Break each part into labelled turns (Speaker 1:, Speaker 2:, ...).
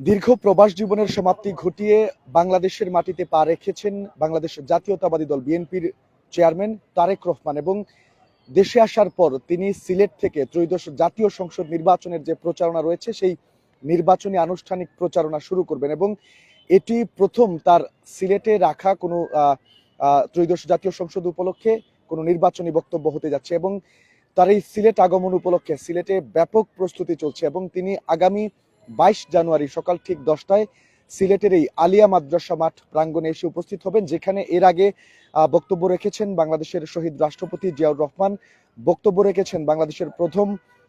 Speaker 1: দীর্ঘ প্রবাস জীবনের সমাপ্তি ঘটিয়ে বাংলাদেশের মাটিতে পা রেখেছেন বাংলাদেশের জাতীয়তাবাদী দল বিএনপির চেয়ারম্যান তারেক রহমান। এবং দেশে আসার পর তিনি সিলেট থেকে ত্রয়োদশ জাতীয় সংসদ নির্বাচনের যে প্রচারণা রয়েছে সেই নির্বাচনী আনুষ্ঠানিক প্রচারণা শুরু করবেন। এবং এটি প্রথম তার সিলেটে রাখা কোনো ত্রয়োদশ জাতীয় সংসদ উপলক্ষে কোনো নির্বাচনী বক্তব্য হতে যাচ্ছে। এবং তার এই সিলেট আগমন উপলক্ষে সিলেটে ব্যাপক প্রস্তুতি চলছে এবং তিনি আগামী 22 জানুয়ারি সকাল ঠিক 10টায় সিলেটের এই আলিয়া মাদ্রাসা মাঠ প্রাঙ্গণে এসে উপস্থিত হবেন, যেখানে এর আগে বক্তব্য রেখেছেন বাংলাদেশের শহীদ রাষ্ট্রপতি জিয়াউর রহমান, বক্তব্য রেখেছেন বাংলাদেশের প্রথম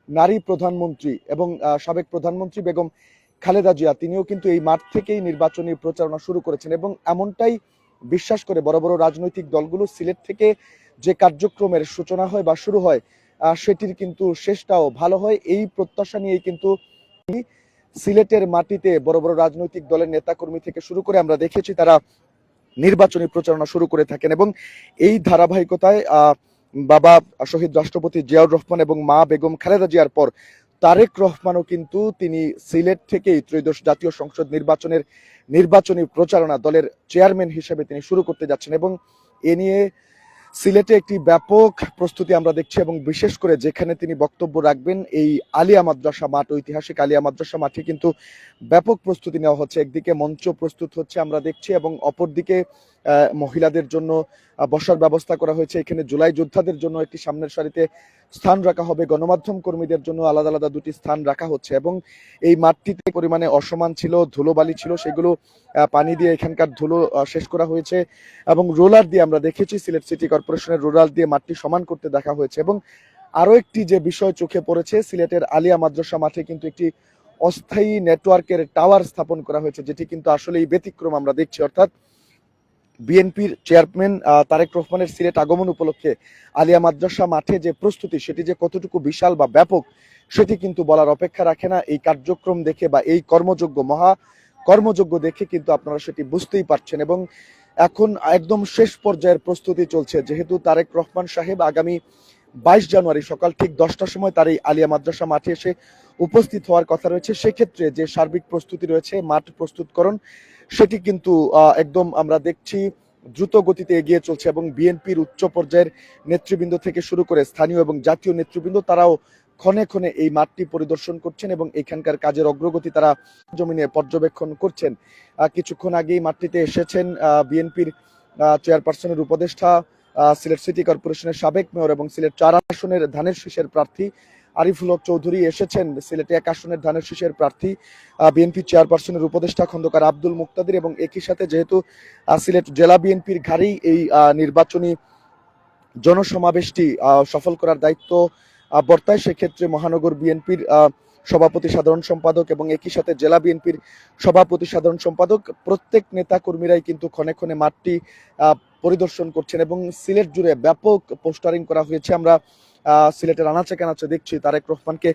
Speaker 1: নারী প্রধানমন্ত্রী এবং সাবেক প্রধানমন্ত্রী বেগম খালেদা জিয়া। তিনিও কিন্তু এই মাঠ থেকেই নির্বাচনী প্রচারণা শুরু করেছেন এবং এমনটাই বিশ্বাস করে বড় বড় রাজনৈতিক দলগুলো সিলেট থেকে যে কার্যক্রমের সূচনা হয় বা শুরু হয় সেটির কিন্তু শেষটাও ভালো হয়, এই প্রত্যাশা নিয়েই কিন্তু সিলেটের মাটিতে বড় বড় রাজনৈতিক দলের নেতাকর্মী থেকে শুরু করে আমরা দেখেছি তারা নির্বাচনী প্রচারণা শুরু করে থাকেন। এবং এই ধারাবাহিকতায় বাবা শহীদ রাষ্ট্রপতি জিয়াউর রহমান এবং মা বেগম খালেদা জিয়ার পর তারেক রহমানও কিন্তু তিনি সিলেট থেকেই ত্রয়োদশ জাতীয় সংসদ নির্বাচনের নির্বাচনী প্রচারণা দলের চেয়ারম্যান হিসেবে তিনি শুরু করতে যাচ্ছেন। এবং এ নিয়ে সিলেটে একটি ব্যাপক প্রস্তুতি আমরা দেখছি এবং বিশেষ করে যেখানে তিনি বক্তব্য রাখবেন এই আলিয়া মাদ্রাসা মাঠ, ঐতিহাসিক আলিয়া মাদ্রাসা মাঠে কিন্তু ব্যাপক প্রস্তুতি নেওয়া হচ্ছে। একদিকে মঞ্চ প্রস্তুত হচ্ছে আমরা দেখছি এবং অপরদিকে মহিলাদের জন্য বসার ব্যবস্থা করা হয়েছে। এখানে জুলাই যোদ্ধাদের জন্য একটি সামনের সারিতে স্থান রাখা হবে, গণমাধ্যম কর্মীদের জন্য আলাদা আলাদা দুটি স্থান রাখা হচ্ছে। এবং এই মাঠটিতে পরিমাণে অসমান ছিল, ধুলোবালি ছিল, সেগুলো পানি দিয়ে এখানকার ধুলো শেষ করা হয়েছে এবং রোলার দিয়ে আমরা দেখেছি সিলেট সিটি কর্পোরেশনের রোলার দিয়ে মাঠটি সমান করতে দেখা হয়েছে। এবং আরো একটি যে বিষয় চোখে পড়েছে, সিলেটের আলিয়া মাদ্রাসা মাঠে কিন্তু একটি অস্থায়ী নেটওয়ার্কের টাওয়ার স্থাপন করা হয়েছে, যেটি কিন্তু আসলে এই ব্যতিক্রম আমরা দেখছি। অর্থাৎ বিএনপির চেয়ারম্যান তারেক রহমানের সিলেট আগমন উপলক্ষে আলিয়া মাদ্রাসা মাঠে যে প্রস্তুতি সেটি যে কতটুকু বিশাল বা ব্যাপক সেটি কিন্তু বলার অপেক্ষা রাখে না। এই কার্যক্রম দেখে বা এই মহা কর্মযোগ্য দেখে কিন্তু আপনারা সেটি বুঝতেই পারছেন। এবং এখন একদম শেষ পর্যায়ের প্রস্তুতি চলছে, যেহেতু তারেক রহমান সাহেব আগামী 22 জানুয়ারি সকাল ঠিক 10টার সময় তার এই আলিয়া মাদ্রাসা মাঠে এসে উপস্থিত হওয়ার কথা রয়েছে। সেক্ষেত্রে যে সার্বিক প্রস্তুতি রয়েছে, মাঠ প্রস্তুতকরণ, সেটি কিন্তু একদম আমরা দেখছি দ্রুত গতিতে এগিয়ে চলছে। এবং বিএনপির উচ্চ পর্যায়ের নেতৃবৃন্দ থেকে শুরু করে স্থানীয় এবং জাতীয় নেতৃবৃন্দ তারাও ক্ষণে ক্ষণে এই মাঠটি পরিদর্শন করছেন এবং এখানকার কাজের অগ্রগতি তারা জমিনে পর্যবেক্ষণ করছেন। কিছুক্ষণ আগেই মাঠটিতে এসেছেন বিএনপির চেয়ারপারসনের উপদেষ্টা, সিলেট সিটি কর্পোরেশনের সাবেক মেয়র এবং সিলেট 4 আসনের ধানের শীষের প্রার্থী আরিফুল হক চৌধুরী, এসেছেন সিলেটে 1 আসনের ধানের শীষের প্রার্থী বিএনপি চেয়ারপারসনের উপদেষ্টা খন্দকার আব্দুল মুক্তাদির। এবং একই সাথে যেহেতু সিলেট জেলা বিএনপির ঘাড়েই এই নির্বাচনী জনসমাবেশটি সফল করার দায়িত্ব বর্তায়, সেক্ষেত্রে মহানগর বিএনপির সভাপতি সাধারণ সম্পাদক এবং একই সাথে জেলা বিএনপির সভাপতি সাধারণ সম্পাদক প্রত্যেক নেতা কর্মীরাই কিন্তু ক্ষণে ক্ষণে মাঠটি পরিদর্শন করছেন। এবং সিলেট জুড়ে ব্যাপক পোস্টারিং করা হয়েছে। আমরা সিলেটের আনাচে কানাচে দেখছি তারেক রহমানকে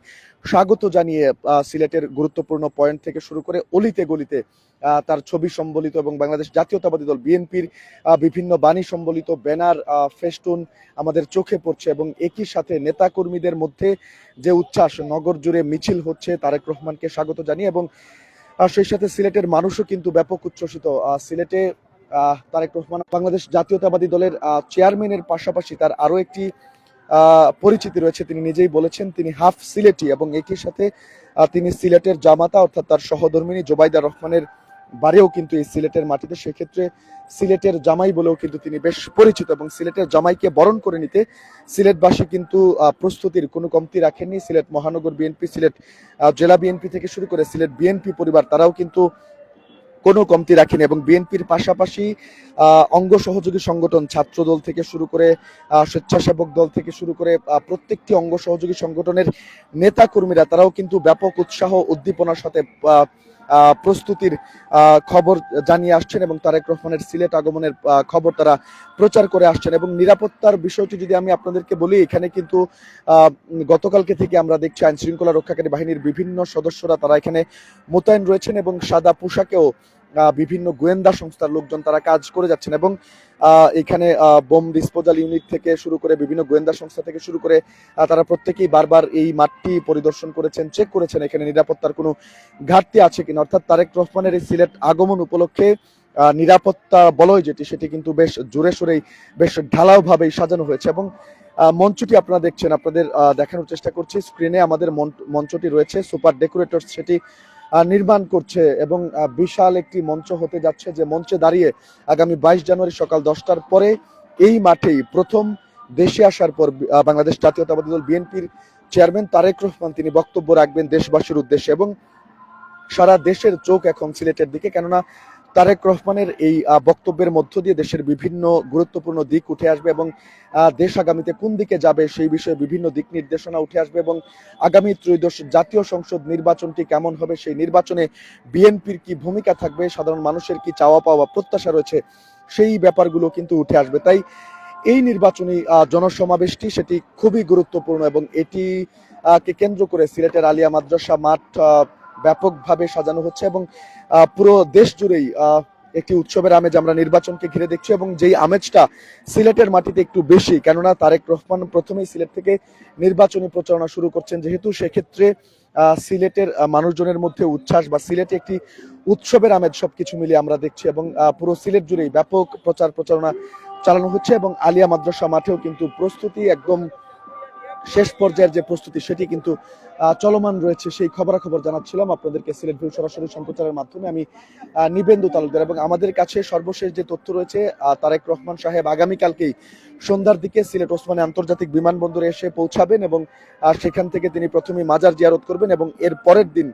Speaker 1: স্বাগত জানিয়ে সিলেটের গুরুত্বপূর্ণ পয়েন্ট থেকে শুরু করে অলিতে গলিতে তার ছবি সম্বলিত এবং বাংলাদেশ জাতীয়তাবাদী দল বিএনপির বিভিন্ন বাণী সম্বলিত ব্যানার, ফেস্টুন আমাদের চোখে পড়ছে। এবং একই সাথে নেতা কর্মীদের মধ্যে যে উচ্ছ্বাস, নগর জুড়ে মিছিল হচ্ছে তারেক রহমানকে স্বাগত জানিয়ে। এবং সেই সাথে সিলেটের মানুষও কিন্তু ব্যাপক উচ্ছ্বসিত। সিলেটে তারেক রহমান বাংলাদেশ জাতীয়তাবাদী দলের চেয়ারম্যানের পাশাপাশি তার আরো একটি পরিচিতি রয়েছে। তিনি নিজেই বলেছেন তিনি হাফ সিলেটি এবং একই সাথে তিনি সিলেটের জামাতা অর্থাৎ তার সহধর্মিনী জোবাইদা রহমানের বাড়িও কিন্তু এই সিলেটের মাটিতে। সেক্ষেত্রে সিলেটের জামাই বলেও কিন্তু তিনি বেশ পরিচিত এবং সিলেটের জামাইকে বরণ করে নিতে সিলেটবাসী কিন্তু প্রস্তুতির কোনো কমতি রাখেননি। সিলেট মহানগর বিএনপি, সিলেট জেলা বিএনপি থেকে শুরু করে সিলেট বিএনপি পরিবার তারাও কিন্তু কোনো কমতি রাখেনি। এবং বিএনপির পাশাপাশি অঙ্গ সহযোগী সংগঠন, ছাত্র দল থেকে শুরু করে স্বেচ্ছাসেবক দল থেকে শুরু করে প্রত্যেকটি অঙ্গ সহযোগী সংগঠনের নেতা কর্মীরা তারাও কিন্তু ব্যাপক উৎসাহ উদ্দীপনার সাথে প্রস্তুতির খবর জানিয়ে আসছেন এবং তারেক রহমানের সিলেট আগমনের খবর তারা প্রচার করে আসছেন। এবং নিরাপত্তার বিষয়টি যদি আমি আপনাদেরকে বলি, এখানে কিন্তু গতকালকে থেকে আমরা দেখছি আইন শৃঙ্খলা রক্ষাকারী বাহিনীর বিভিন্ন সদস্যরা তারা এখানে মোতায়েন রয়েছেন এবং সাদা পোশাকেও বিভিন্ন গোয়েন্দা সংস্থার লোকজন তারা কাজ করে যাচ্ছেন এবং এখানে বোম ডিসপোজাল ইউনিট থেকে শুরু করে বিভিন্ন গোয়েন্দা সংস্থা থেকে শুরু করে তারা প্রত্যেকেই বারবার এই মাঠটি পরিদর্শন করেছেন, চেক করেছেন এখানে নিরাপত্তার কোনো ঘাটতি আছে কিনা। অর্থাৎ তারেক রহমানের এই সিলেট আগমন উপলক্ষে নিরাপত্তা বলয় যেটি সেটি কিন্তু বেশ জোরে সোরেই বেশ ঢালাও ভাবেই সাজানো হয়েছে এবং মঞ্চটি আপনারা দেখছেন, আপনাদের দেখানোর চেষ্টা করছি স্ক্রিনে। আমাদের মঞ্চটি রয়েছে, সুপার ডেকোরেটর সেটি নির্মাণ করছে এবং বিশাল একটি মঞ্চ হতে যাচ্ছে, যে মঞ্চে দাঁড়িয়ে আগামী 22 জানুয়ারি সকাল 10টার পরে এই মাঠেই প্রথম দেশে আসার পর বাংলাদেশ জাতীয়তাবাদী দল বিএনপির চেয়ারম্যান তারেক রহমান তিনি বক্তব্য রাখবেন দেশবাসীর উদ্দেশ্যে এবং সারা দেশের চোখ এখন সিলেটের দিকে, কেননা তারেক রহমানের এই বক্তব্যের মধ্য দিয়ে দেশের বিভিন্ন গুরুত্বপূর্ণ দিক উঠে আসবে এবং দেশ আগামীতে কোন দিকে যাবে সেই বিষয়ে বিভিন্ন দিক নির্দেশনা উঠে আসবে এবং আগামী ত্রয়োদশ জাতীয় সংসদ নির্বাচনটি কেমন হবে, সেই নির্বাচনে বিএনপির কি ভূমিকা থাকবে, সাধারণ মানুষের কি চাওয়া পাওয়া প্রত্যাশা রয়েছে, সেই ব্যাপারগুলো কিন্তু উঠে আসবে। তাই এই নির্বাচনী জনসমাবেশটি সেটি খুবই গুরুত্বপূর্ণ এবং এটি কে কেন্দ্র করে সিলেটের আলিয়া মাদ্রাসা মাঠ ব্যাপকভাবে সাজানো হচ্ছে এবং পুরো দেশ জুড়েই একটি উৎসবের আমেজ আমরা নির্বাচনকে ঘিরে দেখছি এবং যেই আমেজটা সিলেটের মাটিতে একটু বেশি, কেননা তারেক রহমান প্রথমেই সিলেট থেকে নির্বাচনী প্রচারণা শুরু করছেন, যেহেতু সেক্ষেত্রে সিলেটের মানুষজনের মধ্যে উচ্ছ্বাস বা সিলেটে একটি উৎসবের আমেজ সবকিছু মিলিয়ে আমরা দেখছি এবং পুরো সিলেট জুড়েই ব্যাপক প্রচারণা চালানো হচ্ছে এবং আলিয়া মাদ্রাসা মাঠেও কিন্তু প্রস্তুতি একদম শেষ পর্যায়ের যে প্রস্তুতি সেটি কিন্তু চলমান রয়েছে। সেই খবরাখবর জানাচ্ছিলাম আপনাদেরকে সিলেট ভিউ সরাসরি সম্প্রচারের মাধ্যমে আমি নিবেন্দু তালুকদার এবং আমাদের কাছে সর্বশেষ যে তথ্য রয়েছে তারেক রহমান সাহেব আগামীকালকেই সন্ধ্যার দিকে সিলেট ওসমানী আন্তর্জাতিক বিমানবন্দরে এসে পৌঁছাবেন এবং সেখান থেকে তিনি প্রথমে মাজার জিয়ারত করবেন এবং এর পরের দিন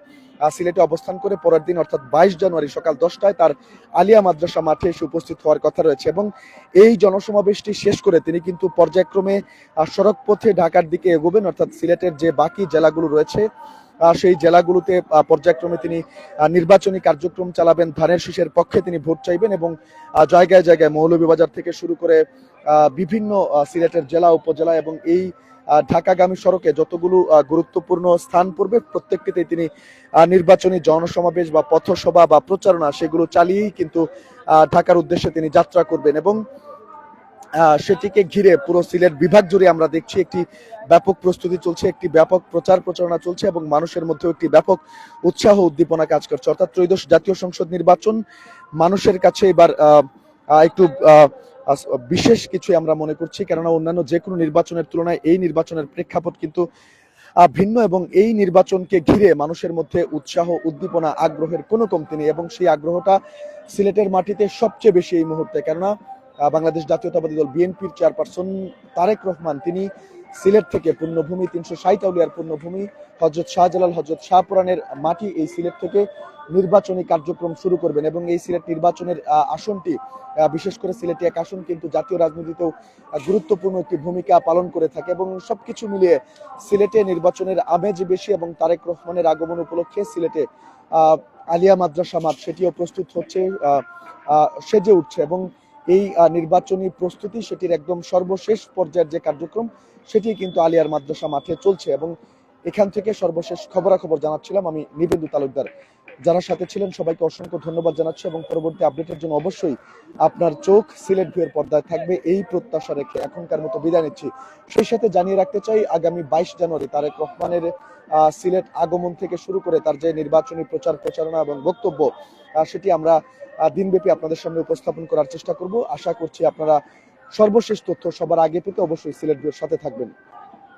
Speaker 1: সিলেটে অবস্থান করে পরের দিন অর্থাৎ 22 জানুয়ারি সকাল 10টায় তার আলিয়া মাদ্রাসা মাঠে এসে উপস্থিত হওয়ার কথা রয়েছে এবং এই জনসমাবেশটি শেষ করে তিনি কিন্তু পর্যায়ক্রমে সড়ক পথে ঢাকার দিকে এগোবেন, অর্থাৎ সিলেটের যে বাকি জেলাগুলো রয়েছে সেই জেলাগুলোতে পর্যায়ক্রমে তিনি নির্বাচনী কার্যক্রম চালাবেন, ধানের শীষের পক্ষে তিনি ভোট চাইবেন এবং জায়গায় জায়গায় মৌলভীবাজার থেকে শুরু করে বিভিন্ন সিলেটের জেলা উপজেলা এবং এই ঢাকাগামী সড়কে যতগুলো গুরুত্বপূর্ণ স্থান পড়বে প্রত্যেকটিতে তিনি নির্বাচনী জনসমাবেশ বা পথসভা বা প্রচারণা সেগুলো চালিয়েই কিন্তু ঢাকার উদ্দেশ্যে তিনি যাত্রা করবেন এবং সেটিকে ঘিরে পুরো সিলেট বিভাগ জুড়ে আমরা দেখছি একটি ব্যাপক প্রস্তুতি চলছে, একটি ব্যাপক প্রচারণা চলছে এবং মানুষের মধ্যে একটি ব্যাপক উৎসাহ উদ্দীপনা কাজ করছে। অর্থাৎ ত্রয়োদশ জাতীয় সংসদ নির্বাচন মানুষের কাছে এবার একটু বিশেষ কিছু আমরা মনে করছি, কেননা অন্যান্য যে কোনো নির্বাচনের তুলনায় এই নির্বাচনের প্রেক্ষাপট কিন্তু ভিন্ন এবং এই নির্বাচনকে ঘিরে মানুষের মধ্যে উৎসাহ উদ্দীপনা আগ্রহের কোনো কমতি নেই এবং সেই আগ্রহটা সিলেটের মাটিতে সবচেয়ে বেশি এই মুহূর্তে, কেননা বাংলাদেশ জাতীয়তাবাদী দল বিএনপির চেয়ারপারসন তারেক রহমান তিনি সিলেট থেকে পূর্ণভূমি 360 আউলিয়ার পূর্ণভূমি হযরত শাহজালাল হযরত শাহপুরানের মাটি এই সিলেট থেকে নির্বাচনী কার্যক্রম শুরু করবেন এবং এই সিলেট নির্বাচনের আসনটি বিশেষ করে সিলেটি এক আসন কিন্তু জাতীয় রাজনীতিতেও গুরুত্বপূর্ণ একটি ভূমিকা পালন করে থাকে এবং সবকিছু মিলিয়ে সিলেটে নির্বাচনের আমেজ বেশি এবং তারেক রহমানের আগমন উপলক্ষে সিলেটে আলিয়া মাদ্রাসা মাঠ সেটিও প্রস্তুত হচ্ছে, সেজে উঠছে এবং এই নির্বাচনী প্রস্তুতি সেটির একদম সর্বশেষ পর্যায়ের যে কার্যক্রম সেটি কিন্তু আলিয়ার মাদ্রাসা মাঠে চলছে এবং এখান থেকে সর্বশেষ খবরাখবর জানাচ্ছিলাম আমি নিবেন্দু তালুকদার। যারা সাথে ছিলেন সবাইকে অসংখ্য ধন্যবাদ জানাচ্ছি এবং পরবর্তী আপডেটের জন্য অবশ্যই আপনার চোখ সিলেট ভিউয়ের পর্দায় থাকবে এই প্রত্যাশা রেখে এখনকার মতো বিদায় নিচ্ছি। সেই সাথে জানিয়ে রাখতে চাই আগামী 22 জানুয়ারি তারেক রহমানের সিলেট আগমন থেকে শুরু করে তার যে নির্বাচনী প্রচারণা এবং বক্তব্য সেটি আমরা দিনব্যাপী আপনাদের সামনে উপস্থাপন করার চেষ্টা করব। আশা করছি আপনারা সর্বশেষ তথ্য সবার আগে পেতে অবশ্যই সিলেট ভিউয়ের সাথে থাকবেন।